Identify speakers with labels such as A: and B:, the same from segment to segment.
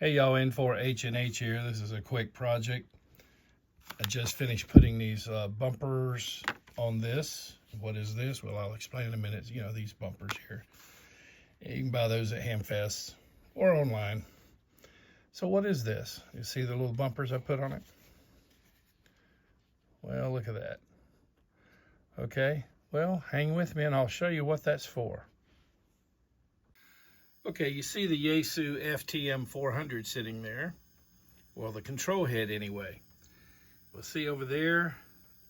A: Hey y'all, in for H&H here. This is a quick project. I just finished putting these bumpers on this. What is this? Well, I'll explain in a minute. You know, these bumpers here. You can buy those at Hamfest or online. So what is this? You see the little bumpers I put on it? Well, look at that. Okay, well, hang with me and I'll show you what that's for. Okay, you see the Yaesu FTM-400 sitting there. Well, the control head anyway. Well, see over there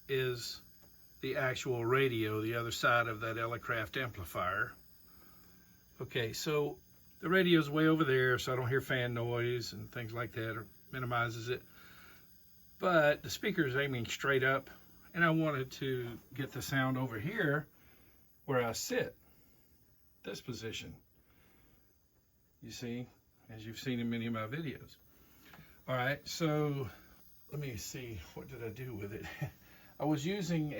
A: is the actual radio, the other side of that Elecraft amplifier. Okay, so the radio's way over there, so I don't hear fan noise and things like that, or minimizes it. But the speaker's aiming straight up, and I wanted to get the sound over here where I sit, this position. You see, as you've seen in many of my videos. All right, so let me see, what did I do with it? I was using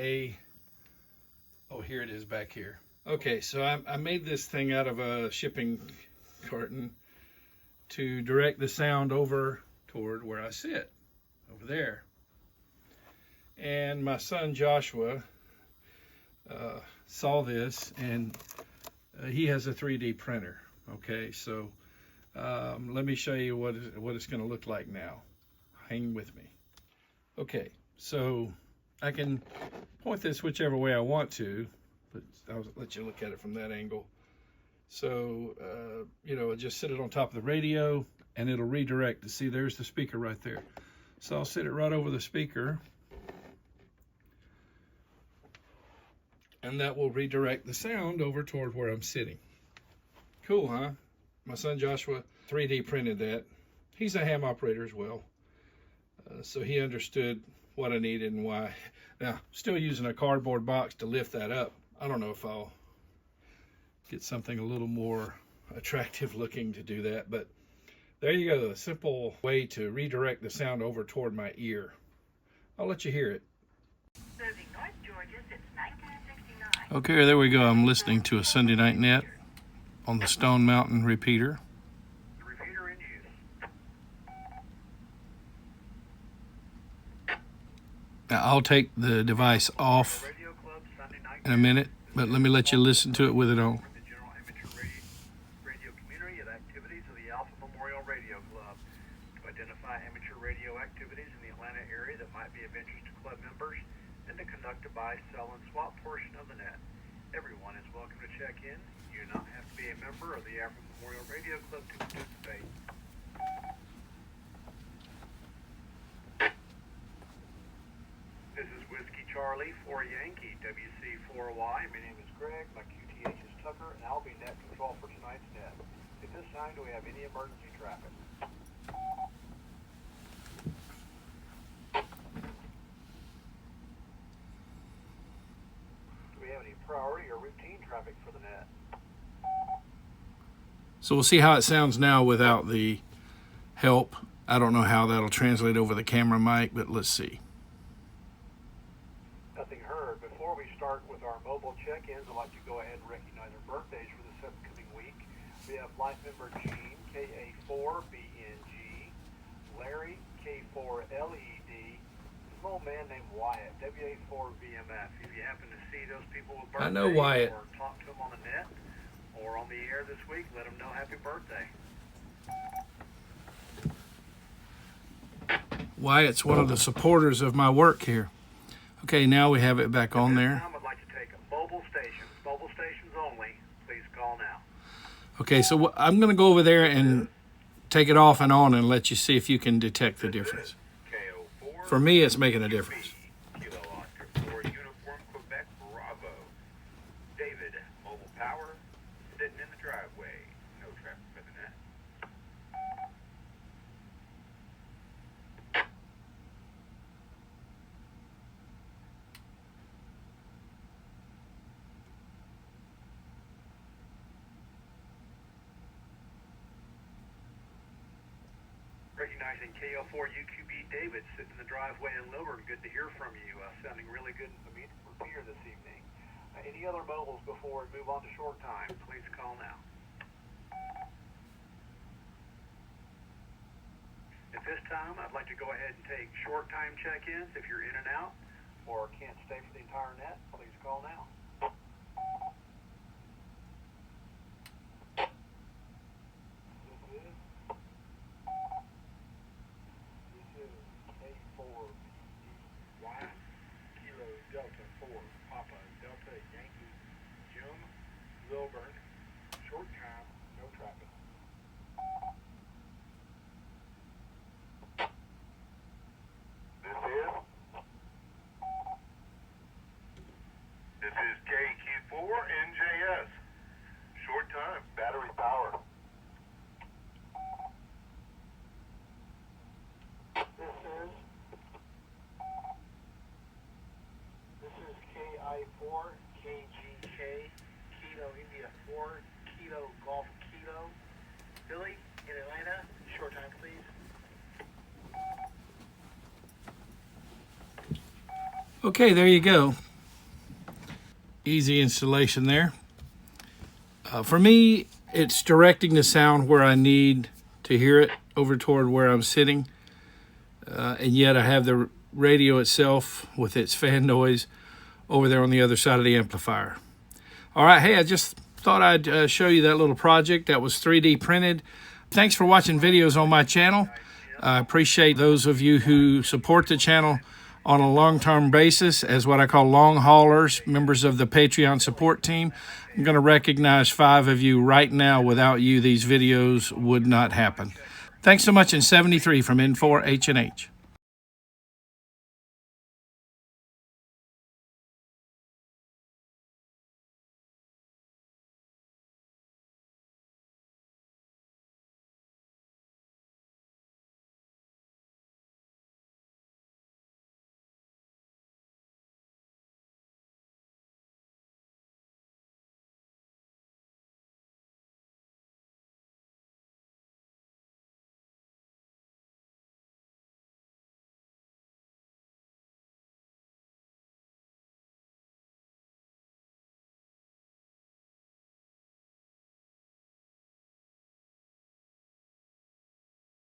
A: oh, here it is back here. Okay, so I made this thing out of a shipping carton to direct the sound over toward where I sit, over there. And my son Joshua saw this, and he has a 3D printer. Okay, so let me show you what it's going to look like now. Hang with me. Okay, so I can point this whichever way I want to, but I'll let you look at it from that angle. So, you know, just sit it on top of the radio and it'll redirect. To see, there's the speaker right there. So I'll sit it right over the speaker and that will redirect the sound over toward where I'm sitting. Cool, huh? My son Joshua 3D printed that. He's a ham operator as well. So he understood what I needed and why. Now, still using a cardboard box to lift that up. I don't know if I'll get something a little more attractive looking to do that, but there you go, a simple way to redirect the sound over toward my ear. I'll let you hear it.
B: Serving North Georgia since 1969.
A: Okay, there we go. I'm listening to a Sunday Night Net on the Stone Mountain repeater.
C: The repeater in use.
A: Now, I'll take the device off
C: Radio Club Sunday night
A: in a minute, but let me let you listen to it with it on.
C: the general amateur radio community of activities of the Alpha Memorial Radio Club to identify amateur radio activities in the Atlanta area that might be of interest to club members and to conduct a buy, sell, and swap portion of the net. Everyone is welcome to check in. You do not have to be a member of the Alpha Memorial Radio Club to participate. This is Whiskey Charlie for Yankee, WC4Y. My name is Greg, my QTH is Tucker, and I'll be net control for tonight's net. At this time, do we have any emergency traffic? Do we have any priority or routine traffic for the net?
A: So we'll see how it sounds now without the help. I don't know how that'll translate over the camera mic, but let's see.
C: Nothing heard. Before we start with our mobile check-ins, I'd like to go ahead and recognize our birthdays for this upcoming week. We have life member Gene, KA4BNG, Larry, K4LED, an old man named Wyatt, WA4VMF. If you happen to see those people with birthdays,
A: I know Wyatt.
C: or talk to them on the net or on the air this week, let them know happy birthday.
A: Wyatt's one of the supporters of my work here. Okay, now we have it back on there.
C: I'd like to take mobile stations only. Please call now.
A: Okay, so I'm going to go over there and take it off and on and let you see if you can detect the difference.
C: KO4.
A: For me, it's making a difference.
C: Kilo Oscar 4 Uniform Quebec Bravo. David, mobile power, sitting in the driveway. No traffic for the net. Recognizing KO4 UQB David sitting in the driveway in Lilburn. Good to hear from you. Sounding really good for me here this evening. Any other mobiles before we move on to short time? Please call now. this time, I'd like to go ahead and take short time check-ins. If you're in and out or can't stay for the entire net, please call now. This is A4 Y Kilo Delta 4 Papa Delta Yankee Jim Wilburn. Short time, no traffic.
D: This is KQ4NJS. Short time, battery power.
C: This is KI4 KGK Kilo India 4 Kilo Golf Kilo. Billy in Atlanta. Short time, please.
A: Okay, there you go. Easy installation there. For me, it's directing the sound where I need to hear it over toward where I'm sitting. And yet I have the radio itself with its fan noise over there on the other side of the amplifier. All right, hey, I just thought I'd show you that little project that was 3D printed. Thanks for watching videos on my channel. I appreciate those of you who support the channel on a long-term basis as what I call long haulers, members of the Patreon support team. I'm going to recognize 5 of you right now. Without you, these videos would not happen. Thanks so much in 73 from N4H&H.